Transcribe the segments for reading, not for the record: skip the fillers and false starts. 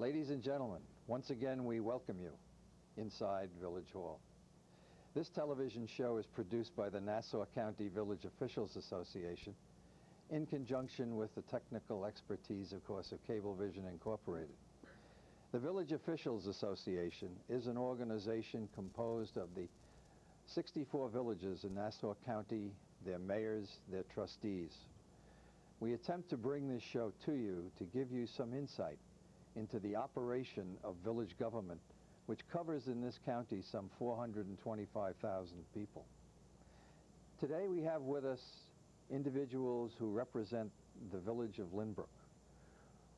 Ladies and gentlemen, once again we welcome you inside Village Hall. This television show is produced by the Nassau County Village Officials Association in conjunction with the technical expertise, of course, of Cablevision Incorporated. The Village Officials Association is an organization composed of the 64 villages in Nassau County, their mayors, their trustees. We attempt to bring this show to you to give you some insight into the operation of village government, which covers in this county some 425,000 people. Today we have with us individuals who represent the village of Lynbrook.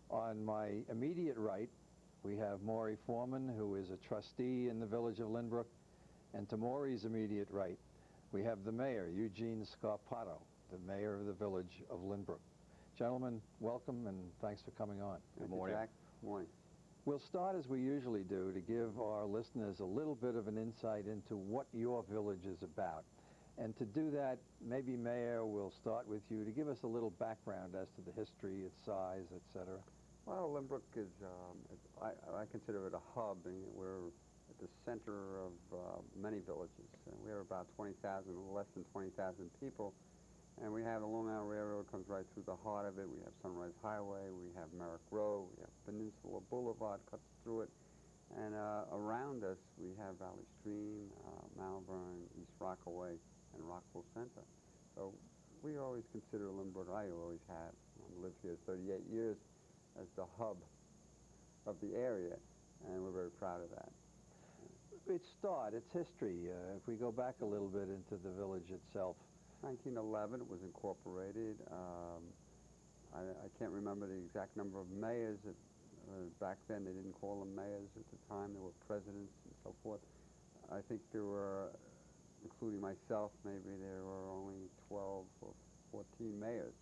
On my immediate right, we have Maury Foreman, who is a trustee in the village of Lynbrook, and to Maury's immediate right, we have the mayor, Eugene Scarpato, the mayor of the village of Lynbrook. Gentlemen, welcome and thanks for coming on. Good morning. Jack. Good morning. We'll start as we usually do to give our listeners a little bit of an insight into what your village is about. And to do that, maybe Mayor, we'll start with you to give us a little background as to the history, its size, etc. Well, Lynbrook is, I consider it a hub, and we're at the center of many villages. We have about 20,000, less than 20,000 people, and we have the Long Island Railroad comes right through the heart of it. We have Sunrise Highway, we have Merrick Road, we have Peninsula Boulevard cuts through it, and around us we have Valley Stream, Malvern, East Rockaway, and Rockville Center. So we always consider Lynbrook, I always have, I've lived here 38 years, as the hub of the area, and we're very proud of that. Its history, if we go back a little bit into the village itself. 1911, it was incorporated. I can't remember the exact number of mayors. Back then, they didn't call them mayors at the time. They were presidents and so forth. I think there were, including myself, maybe there were only 12 or 14 mayors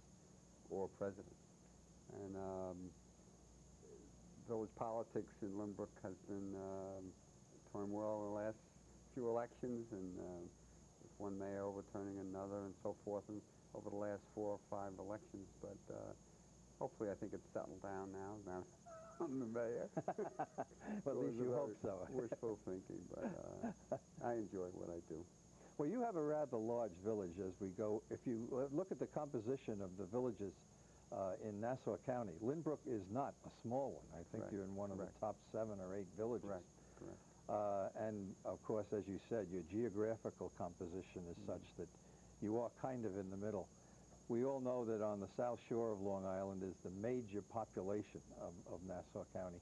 or presidents. And village politics in Lynbrook has been turmoil in the last few elections, and with one mayor overturning another and so forth, and over the last 4 or 5 elections. But hopefully I think it's settled down now. Now I'm the mayor. Well, at least you hope so. Wishful thinking, but I enjoy what I do. Well, you have a rather large village as we go. If you look at the composition of the villages in Nassau County, Lynbrook is not a small one. I think you're in one of the top 7 or 8 villages. Correct. And of course, as you said, your geographical composition is such that you are kind of in the middle. We all know that on the south shore of Long Island is the major population of Nassau County,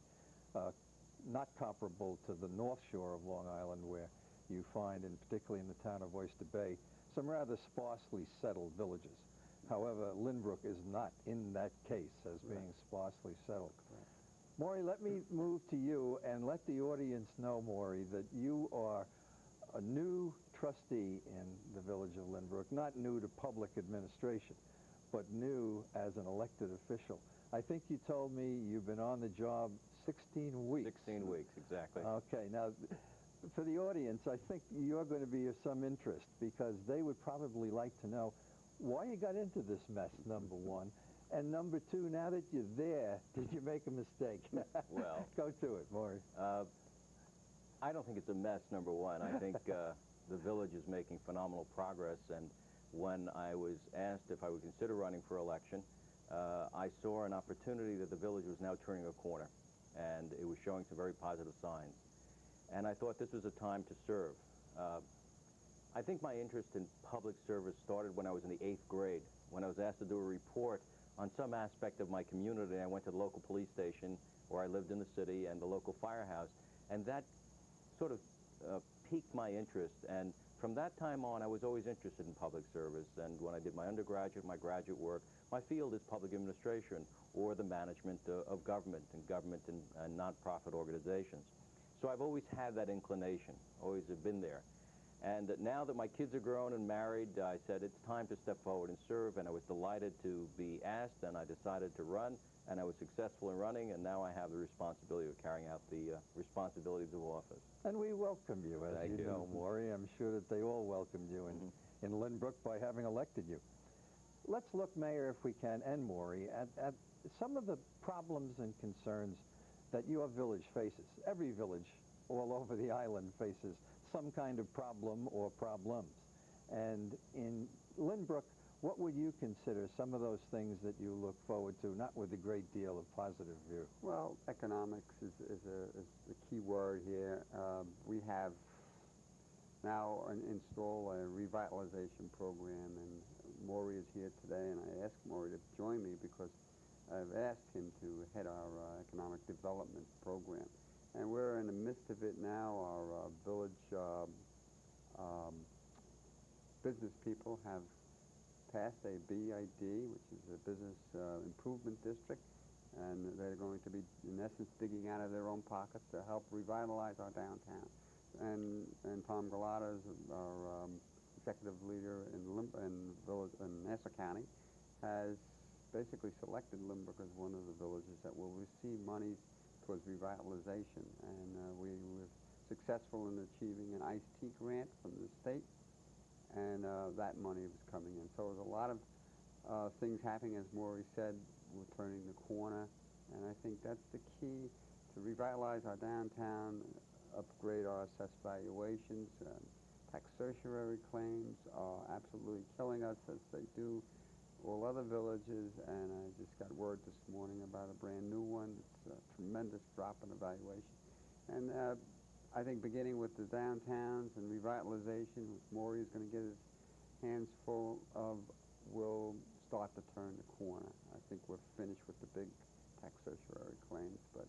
not comparable to the north shore of Long Island, where you find, and particularly in the town of Oyster Bay, some rather sparsely settled villages. However, Lynbrook is not in that case as being sparsely settled. Maury, let me move to you and let the audience know, Maury, that you are a new trustee in the village of Lynbrook, not new to public administration, but new as an elected official. I think you told me you've been on the job 16 weeks. 16 weeks, exactly. Okay, now, for the audience, I think you're going to be of some interest, because they would probably like to know why you got into this mess, number one. And number two, now that you're there, did you make a mistake? Well, go to it, Maury. I don't think it's a mess, number one. I think the village is making phenomenal progress, and when I was asked if I would consider running for election, I saw an opportunity that the village was now turning a corner, and it was showing some very positive signs. And I thought this was a time to serve. I think my interest in public service started when I was in the 8th grade, when I was asked to do a report on some aspect of my community. I went to the local police station where I lived in the city and the local firehouse, and that sort of piqued my interest. And from that time on, I was always interested in public service. And when I did my undergraduate, my graduate work, my field is public administration or the management of government and nonprofit organizations. So I've always had that inclination, always have been there. And now that my kids are grown and married, I said it's time to step forward and serve, and I was delighted to be asked, and I decided to run, and I was successful in running, and now I have the responsibility of carrying out the responsibilities of office. And we welcome you, as Thank you know, Maury. I'm sure that they all welcomed you in Lynbrook by having elected you. Let's look, Mayor, if we can, and Maury, at some of the problems and concerns that your village faces. Every village all over the island faces some kind of problem or problems. And in Lynbrook, what would you consider some of those things that you look forward to, not with a great deal of positive view? Well, economics is the key word here. We have now installed a revitalization program, and Maury is here today, and I asked Maury to join me because I've asked him to head our economic development program. And we're in the midst of it now. Our village business people have passed a BID, which is a Business Improvement District, and they're going to be, in essence, digging out of their own pockets to help revitalize our downtown. And Tom Galata, our executive leader in Nassau County, has basically selected Lynbrook as one of the villages that will receive monies towards revitalization. And we were successful in achieving an ICE-T grant from the state, and that money was coming in. So there's a lot of things happening, as Maury said. We're turning the corner, and I think that's the key to revitalize our downtown, upgrade our assessed valuations. Tax certiorari claims are absolutely killing us, as they do all other villages, and I just got word this morning about a brand new one. It's a tremendous drop in evaluation. And I think beginning with the downtowns and revitalization, which Maury is going to get his hands full of, will start to turn the corner. I think we're finished with the big tax certiorari claims, but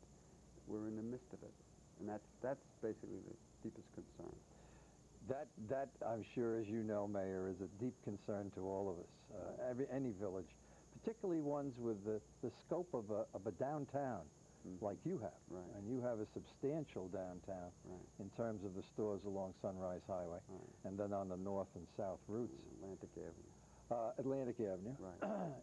we're in the midst of it. And that's basically the deepest concern. That, I'm sure, as you know, Mayor, is a deep concern to all of us. Any village, particularly ones with the scope of a downtown, like you have. Right. And you have a substantial downtown in terms of the stores along Sunrise Highway, and then on the north and south routes. Atlantic Avenue. Atlantic Avenue. Right.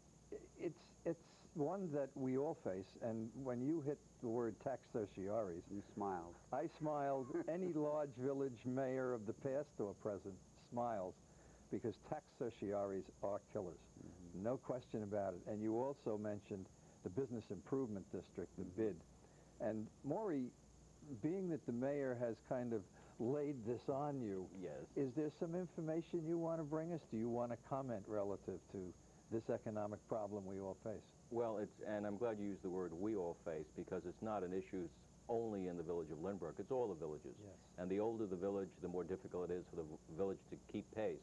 It's one that we all face, and when you hit the word tax certioraries, You smiled. I smiled. Any large village mayor of the past or present smiles, because tax certioraries are killers. No question about it. And you also mentioned the Business Improvement District, the BID. And Maury, being that the mayor has kind of laid this on you, Yes. is there some information you want to bring us? Do you want to comment relative to this economic problem we all face? Well, and I'm glad you used the word "we all face," because it's not an issue only in the village of Lynbrook. It's all the villages. Yes. And the older the village, the more difficult it is for the village to keep pace.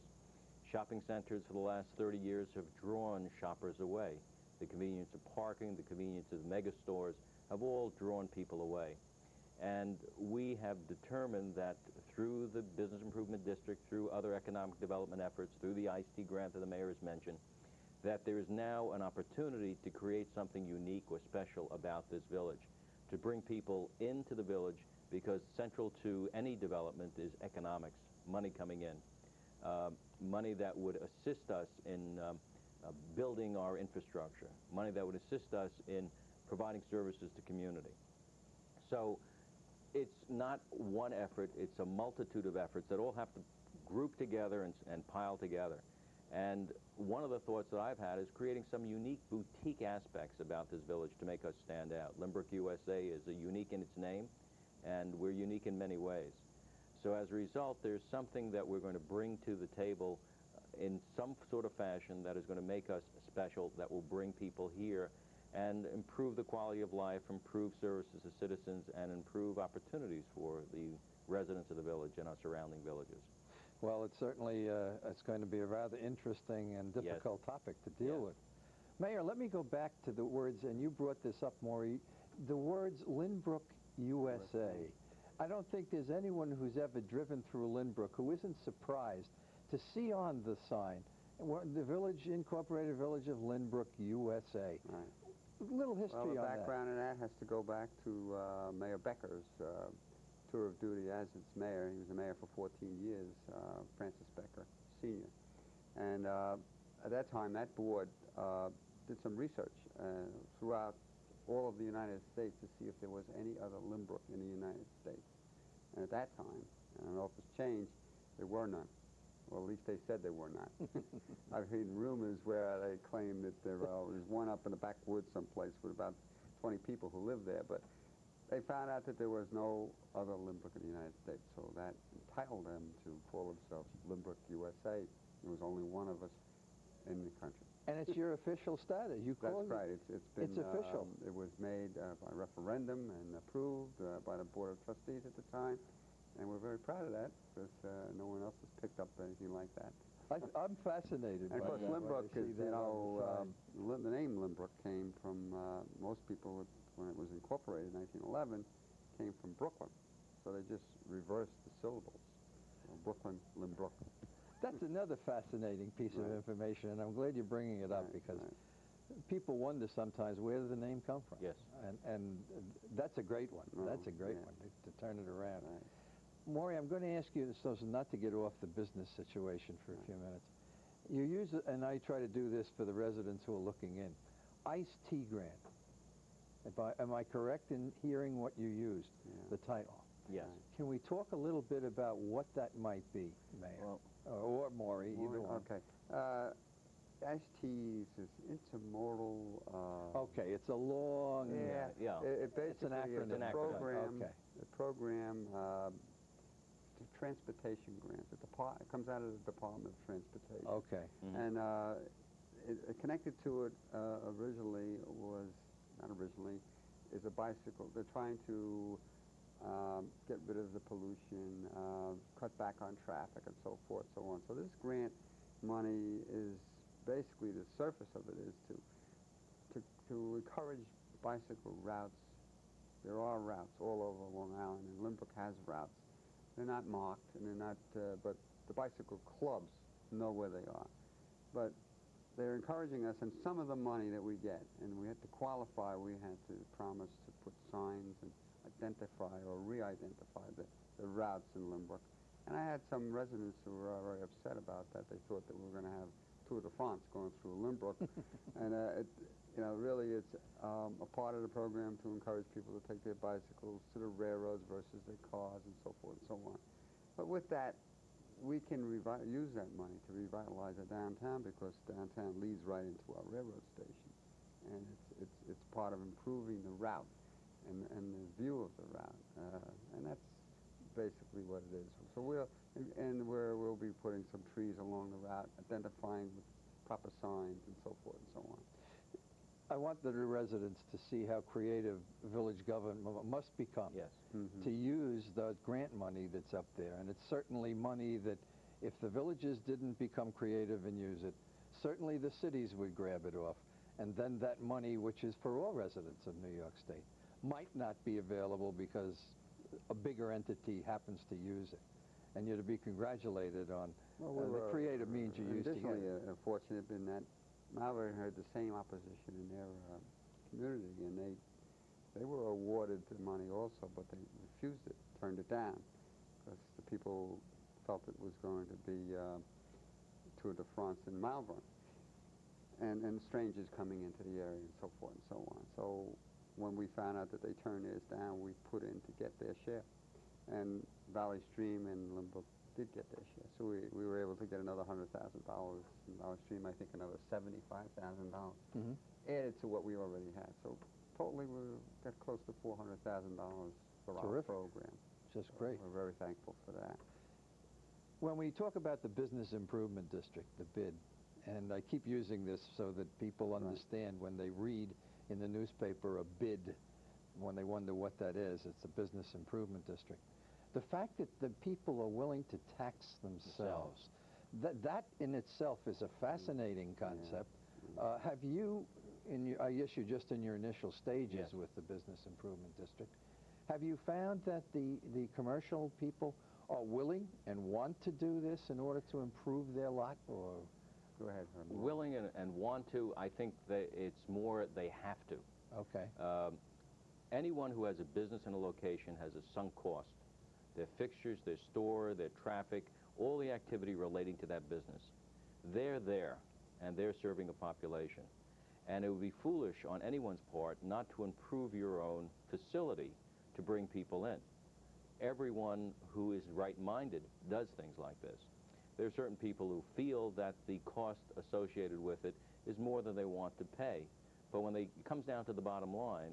Shopping centers for the last 30 years have drawn shoppers away. The convenience of parking, the convenience of mega stores have all drawn people away. And we have determined that through the Business Improvement District, through other economic development efforts, through the ICE-T grant that the mayor has mentioned, that there is now an opportunity to create something unique or special about this village, to bring people into the village, because central to any development is economics, money coming in, money that would assist us in building our infrastructure, money that would assist us in providing services to community. So it's not one effort, it's a multitude of efforts that all have to group together and pile together. And one of the thoughts that I've had is creating some unique boutique aspects about this village to make us stand out. Lynbrook USA is unique in its name, and we're unique in many ways. So as a result, there's something that we're going to bring to the table in some sort of fashion that is going to make us special, that will bring people here and improve the quality of life, improve services to citizens, and improve opportunities for the residents of the village and our surrounding villages. Well, it's certainly it's going to be a rather interesting and difficult topic to deal with. Mayor, let me go back to the words, and you brought this up, Maury, the words Lynbrook USA. I don't think there's anyone who's ever driven through Lynbrook who isn't surprised to see on the sign, the village, Incorporated Village of Lynbrook, USA. Right. A little history Well, the on background in that has to go back to Mayor Becker's tour of duty as its mayor. He was the mayor for 14 years, Francis Becker, Sr. And at that time, that board did some research throughout all of the United States to see if there was any other Lynbrook in the United States. And at that time, I don't know if it's changed, there were none. Well, at least they said there were not. I've heard rumors where they claim that there was one up in the backwoods someplace with about 20 people who live there, but They found out that there was no other Lynbrook in the United States, so that entitled them to call themselves Lynbrook USA. There was only one of us in the country. And it's your official status. You call That's right. It's been it's official. It was made by referendum and approved by the Board of Trustees at the time, and we're very proud of that because no one else has picked up anything like that. I'm fascinated And by of course, that when I Lynbrook see is, that you on know, the side. the name Lynbrook came from most people when it was incorporated in 1911 came from Brooklyn, so they just reversed the syllables. So Brooklyn, Lynbrook. That's another fascinating piece of Right. information, and I'm glad you're bringing it up Right, because right. people wonder sometimes where did the name come from. Yes. And that's a great one. Oh, That's a great yeah. one to turn it around. Right. Maury, I'm going to ask you so as not to get off the business situation for a few minutes. You use, and I try to do this for the residents who are looking in, iced tea grant. Am I correct in hearing what you used, Yeah. the title? Yes. Can we talk a little bit about what that might be, Mayor? Well, or Maury, either one. Okay. Iced teas is intermodal. Okay, it's a long... Yeah. Yeah. It basically It's an acronym. is a program. Okay. A program. Transportation grants. It comes out of the Department of Transportation. Okay. And connected to it originally was, not originally, is a bicycle. They're trying to get rid of the pollution, cut back on traffic and so forth, so on. So this grant money is basically, the surface of it is to encourage bicycle routes. There are routes all over Long Island, and Lynbrook has routes. They're not marked, and they're not, but the bicycle clubs know where they are. But they're encouraging us, and some of the money that we get, and we had to qualify, we had to promise to put signs and identify or re-identify the routes in Lynbrook. And I had some residents who were very upset about that. They thought that we were going to have Tour de France going through Lynbrook. And really it's a part of the program to encourage people to take their bicycles to the railroads versus their cars and so forth and so on. But with that, we can use that money to revitalize our downtown because downtown leads right into our railroad station. And it's part of improving the route and the view of the route. And that's basically what it is. So we'll be putting some trees along the route, identifying with proper signs and so forth and so on. I want the residents to see how creative village government must become yes. to use the grant money that's up there. And it's certainly money that if the villages didn't become creative and use it, certainly the cities would grab it off. And then that money, which is for all residents of New York State, might not be available because a bigger entity happens to use it. And you're to be congratulated on the creative means you used to get it. Additionally, fortunate in that Malvern had the same opposition in their community, and they were awarded the money also, but they refused it, turned it down, because the people felt it was going to be Tour de France in Malvern, and strangers coming into the area and so forth and so on. So when we found out that they turned theirs down, we put in to get their share. And Valley Stream and Lynbrook did get their share. So we were able to get another $100,000. And Valley Stream, I think, another $75,000 added to what we already had. So totally we got close to $400,000 for our program. Just great. We're very thankful for that. When we talk about the Business Improvement District, the BID, and I keep using this so that people understand when they read in the newspaper a BID, when they wonder what that is, it's a Business Improvement District. The fact that the people are willing to tax themselves, that in itself is a fascinating concept. Have you, I guess you're just in your initial stages with the Business Improvement District, have you found that the commercial people are willing and want to do this in order to improve their lot? Or go ahead, Herman. Willing and want to, I think that it's more they have to. Okay. Anyone who has a business in a location has a sunk cost. Their fixtures, their store, their traffic, all the activity relating to that business. They're there, and they're serving a population. And it would be foolish on anyone's part not to improve your own facility to bring people in. Everyone who is right-minded does things like this. There are certain people who feel that the cost associated with it is more than they want to pay. But when it comes down to the bottom line,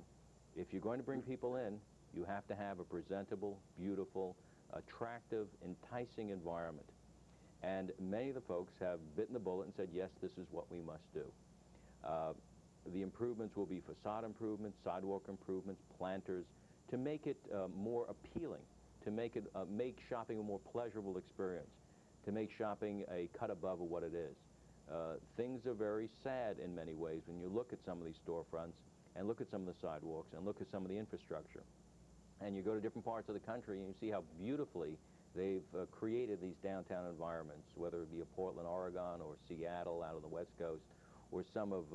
if you're going to bring people in, You have to have a presentable, beautiful, attractive, enticing environment. And many of the folks have bitten the bullet and said, yes, this is what we must do. The improvements will be facade improvements, sidewalk improvements, planters, to make it more appealing, to make shopping a more pleasurable experience, to make shopping a cut above of what it is. Things are very sad in many ways when you look at some of these storefronts and look at some of the sidewalks and look at some of the infrastructure. And you go to different parts of the country and you see how beautifully they've created these downtown environments, whether it be a Portland, Oregon, or Seattle out on the West Coast, or some of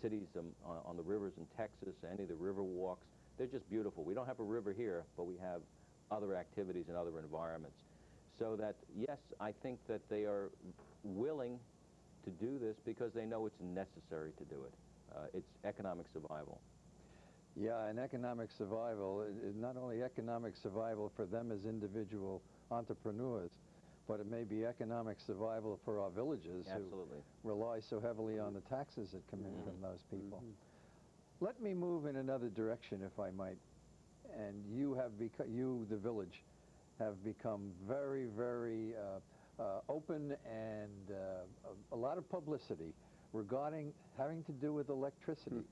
cities on the rivers in Texas, any of the river walks. They're just beautiful. We don't have a river here, but we have other activities and other environments. So that, yes, I think that they are willing to do this because they know it's necessary to do it. It's economic survival. Yeah, and economic survival is not only economic survival for them as individual entrepreneurs, but it may be economic survival for our villages. Absolutely. Who rely so heavily on the taxes that come in from those people. Let me move in another direction, if I might. And you have become, the village, have become very, very open and a lot of publicity regarding having to do with electricity.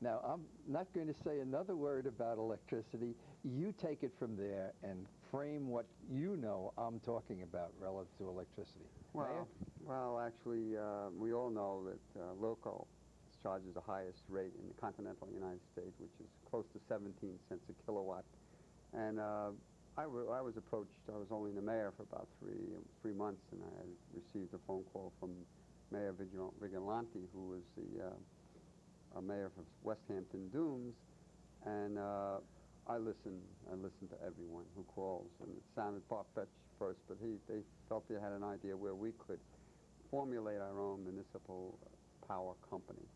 Now, I'm not going to say another word about electricity. You take it from there and frame what you know I'm talking about relative to electricity. Well, actually, we all know that local charges the highest rate in the continental United States, which is close to 17 cents a kilowatt. And I was approached. I was only the mayor for about three months, and I had received a phone call from Mayor Vigilante, who was the mayor of West Hampton Dunes, and I listened to everyone who calls, and it sounded far-fetched first, but they felt they had an idea where we could formulate our own municipal power company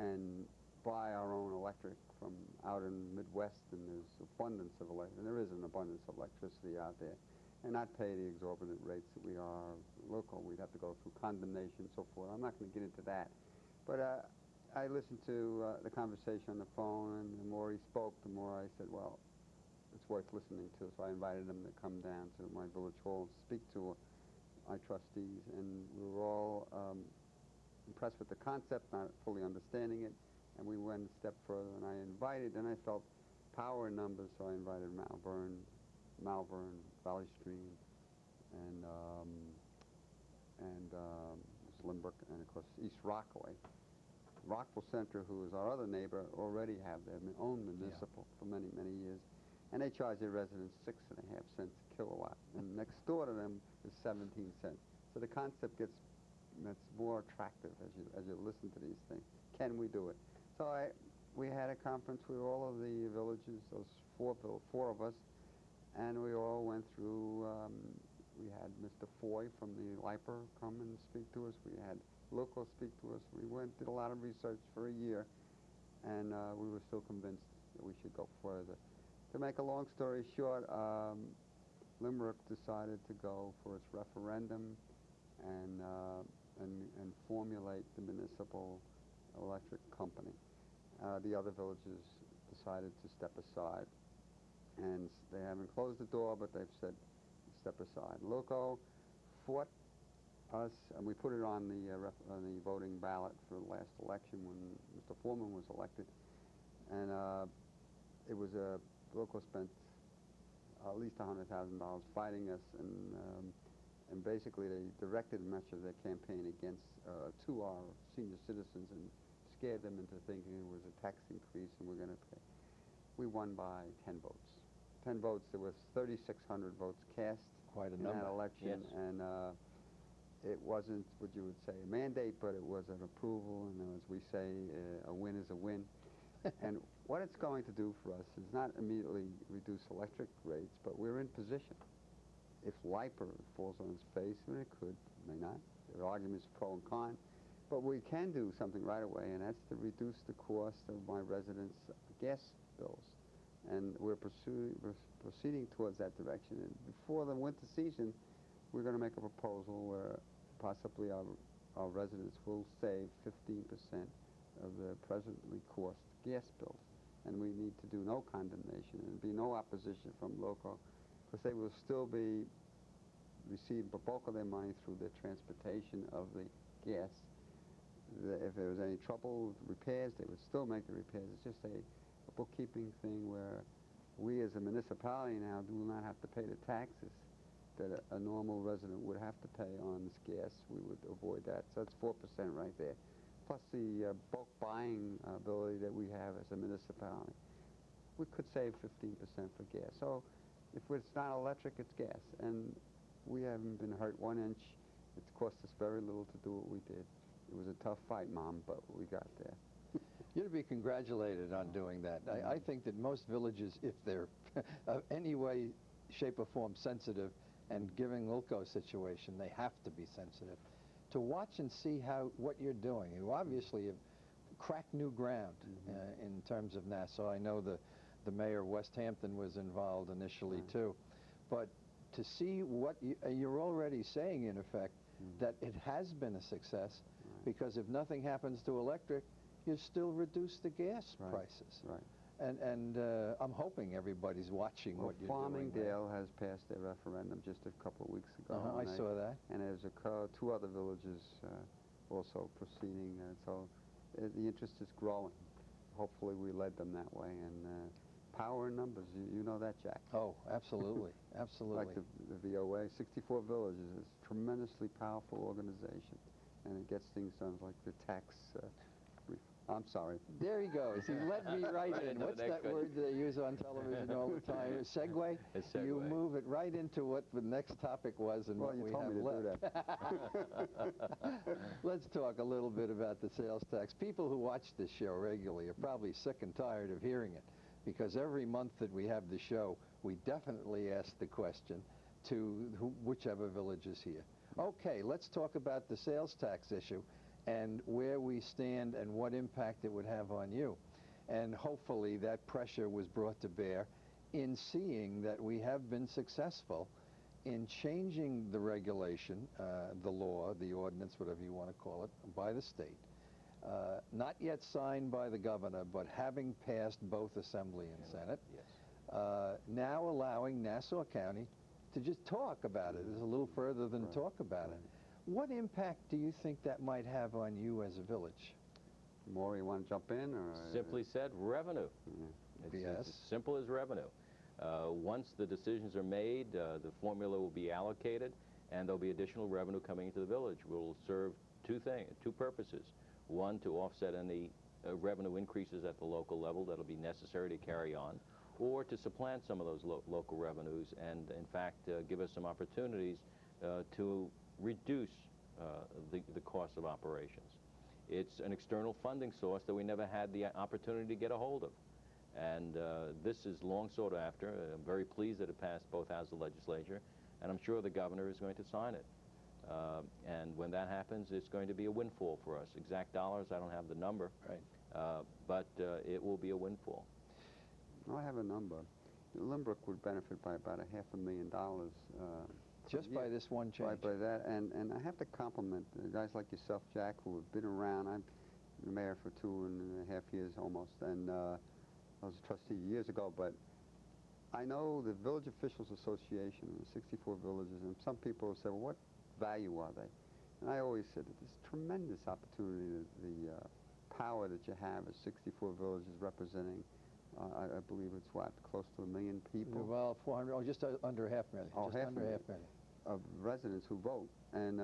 and buy our own electric from out in the Midwest, and there's abundance of electric, and there is an abundance of electricity out there, and not pay the exorbitant rates that we are local. We'd have to go through condemnation and so forth. I'm not going to get into that. But I listened to the conversation on the phone, and the more he spoke, the more I said, well, it's worth listening to. So I invited him to come down to my village hall to speak to my trustees, and we were all impressed with the concept, not fully understanding it, and we went a step further, and I felt power in numbers, so I invited Malvern, Valley Stream, and Limerick, and of course East Rockaway. Rockville Center, who is our other neighbor, already have their own municipal for many, many years, and they charge their residents 6.5 cents a kilowatt, and next door to them is 17 cents. So the concept gets more attractive as you listen to these things. Can we do it? So we had a conference with all of the villages, those four of us, and we all went through. We had Mr. Foy from the LIPER come and speak to us. We had locals speak to us. We did a lot of research for a year, and we were still convinced that we should go further. To make a long story short, Limerick decided to go for its referendum and formulate the municipal electric company. The other villages decided to step aside, and they haven't closed the door, but they've said step aside. Loco fought us, and we put it on the voting ballot for the last election when Mr. Foreman was elected, and it was Loco spent at least $100,000 fighting us, and basically they directed much of their campaign against to our senior citizens and scared them into thinking it was a tax increase and we're going to pay. We won by 10 votes. 10 votes. There was 3,600 votes cast. Quite a in number. that election, Yes. and it wasn't what you would say a mandate, but it was an approval, and as we say, a win is a win. And what it's going to do for us is not immediately reduce electric rates, but we're in position. If LIPER falls on its face, and it could, may not, there are arguments pro and con, but we can do something right away, and that's to reduce the cost of my residents' gas bills. And we're proceeding towards that direction. And before the winter season, we're going to make a proposal where possibly our residents will save 15% of their presently cost gas bills. and we need to do no condemnation and be no opposition from local, because they will still be receive the bulk of their money through the transportation of the gas. If there was any trouble with repairs, they would still make the repairs. It's just a bookkeeping thing where we as a municipality now do not have to pay the taxes that a normal resident would have to pay on this gas. We would avoid that. So that's 4% right there. Plus the bulk buying ability that we have as a municipality. We could save 15% for gas. So if it's not electric, it's gas. And we haven't been hurt 1 inch. It's cost us very little to do what we did. It was a tough fight, Mom, but we got there. You're to be congratulated on doing that. I think that most villages, if they're any way, shape, or form sensitive, and given Wilco's situation, they have to be sensitive, to watch and see what you're doing. You obviously have cracked new ground in terms of Nassau. I know the mayor of West Hampton was involved initially too, but to see what you're already saying, in effect, that it has been a success, because if nothing happens to electric, you still reduce the gas prices. Right. And I'm hoping everybody's watching what you're doing. Farmingdale has passed their referendum just a couple of weeks ago. I saw that. And there's 2 other villages also proceeding. So the interest is growing. Hopefully we led them that way. And power in numbers, you know that, Jack. Oh, absolutely, absolutely. Like the VOA, 64 villages is a tremendously powerful organization. And it gets things done like the tax. I'm sorry. There he goes. He led me right in. What's that word they use on television all the time? A segue? A segue. You move it right into what the next topic was and what we have left. Let's talk a little bit about the sales tax. People who watch this show regularly are probably sick and tired of hearing it, because every month that we have the show, we definitely ask the question to whichever village is here. Okay, let's talk about the sales tax issue and where we stand and what impact it would have on you. And hopefully that pressure was brought to bear in seeing that we have been successful in changing the regulation, the law, the ordinance, whatever you want to call it, by the state. Not yet signed by the governor, but having passed both Assembly and Senate. Yes. Now allowing Nassau County to just talk about it. It's a little further than talk about it. What impact do you think that might have on you as a village? More, you want to jump in? Or Simply said, revenue. It's as simple as revenue. Once the decisions are made, the formula will be allocated, and there'll be additional revenue coming into the village. We'll serve two purposes. One, to offset any revenue increases at the local level that'll be necessary to carry on, or to supplant some of those local revenues and, in fact, give us some opportunities to reduce the cost of operations. It's an external funding source that we never had the opportunity to get a hold of. And this is long sought after. I'm very pleased that it passed both houses of the legislature, and I'm sure the governor is going to sign it. And when that happens, it's going to be a windfall for us. Exact dollars, I don't have the number, but it will be a windfall. I have a number. Limbrook would benefit by about $500,000. Just by this one change. By that, and I have to compliment guys like yourself, Jack, who have been around. I'm the mayor for 2.5 years almost, and I was a trustee years ago, but I know the Village Officials Association and the 64 villages, and some people have said, well, what value are they? And I always said that there's tremendous opportunity, the power that you have as 64 villages representing, I believe it's what, close to 1 million people? Well, 400, just under 500,000. Oh, just under 500,000. Of residents who vote. And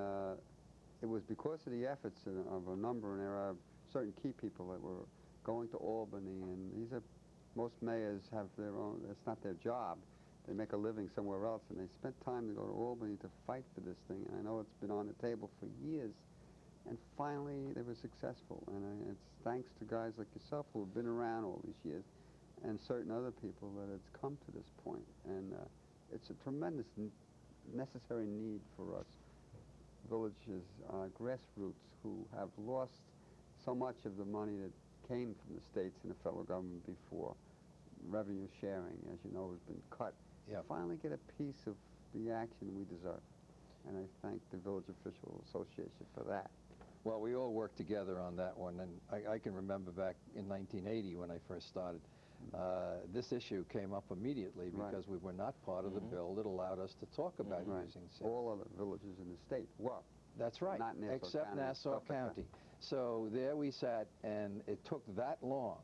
it was because of the efforts of a number, and there are certain key people that were going to Albany, and most mayors have their own, it's not their job. They make a living somewhere else, and they spent time to go to Albany to fight for this thing. And I know it's been on the table for years, and finally they were successful. And it's thanks to guys like yourself who have been around all these years, and certain other people, that it's come to this point. And it's a tremendous necessary need for us villages, grassroots, who have lost so much of the money that came from the states and the federal government before. Revenue sharing, as you know, has been cut. Yep. Finally get a piece of the action we deserve. And I thank the Village Official Association for that. Well, we all worked together on that one, and I can remember back in 1980 when I first started. This issue came up immediately Right. because we were not part of the bill that allowed us to talk about Right. using SIP. All other villages in the state were. That's right, Not Nassau except County, Nassau Suffolk County. County. So there we sat, and it took that long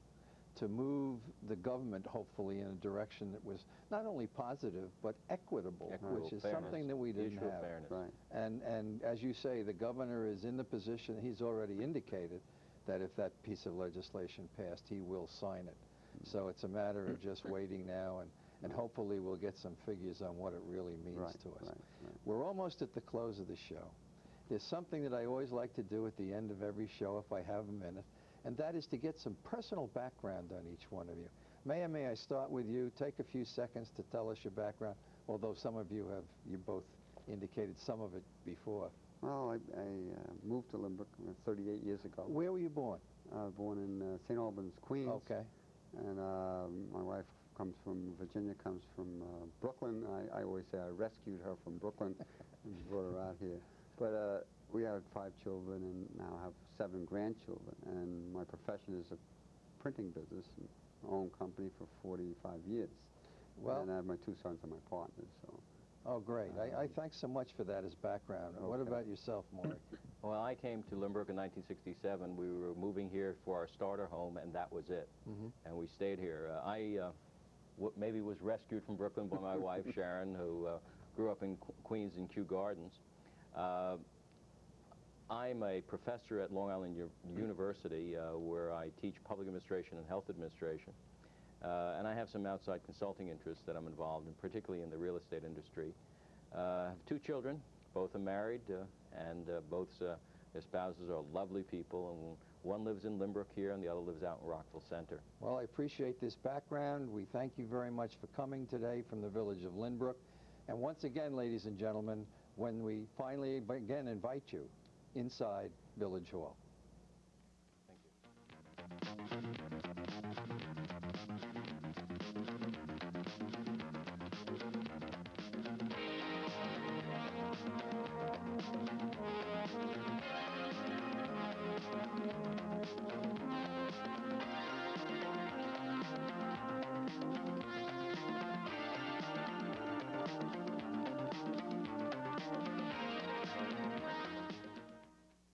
to move the government, hopefully, in a direction that was not only positive, but equitable, Equitable, which is fairness, something that we the didn't issue of have. fairness. Right. And as you say, the governor is in the position, he's already indicated that if that piece of legislation passed, he will sign it. So it's a matter of just waiting now, and hopefully we'll get some figures on what it really means Right, to us. right, right. We're almost at the close of the show. There's something that I always like to do at the end of every show if I have a minute, and that is to get some personal background on each one of you. May I start with you? Take a few seconds to tell us your background, although some of you both indicated some of it before. Well, I moved to Lynbrook 38 years ago. Where were you born? Born in St. Albans, Queens. Okay. And my wife comes from Virginia, comes from Brooklyn. I always say I rescued her from Brooklyn and brought her out here. But we had 5 children and now have 7 grandchildren. And my profession is a printing business, and my own company for 45 years. Well, and I have my 2 sons and my partners. So. Oh, great. I thanks so much for that as background. What Okay. about yourself, Mark? Well, I came to Lynbrook in 1967. We were moving here for our starter home, and that was it. And we stayed here. I maybe was rescued from Brooklyn by my wife, Sharon, who grew up in Queens in Kew Gardens. I'm a professor at Long Island University, where I teach public administration and health administration. And I have some outside consulting interests that I'm involved in, particularly in the real estate industry. I have 2 children. Both are married, and both their spouses are lovely people. And one lives in Lynbrook here, and the other lives out in Rockville Center. Well, I appreciate this background. We thank you very much for coming today from the village of Lynbrook. And once again, ladies and gentlemen, when we finally again invite you inside Village Hall. Thank you.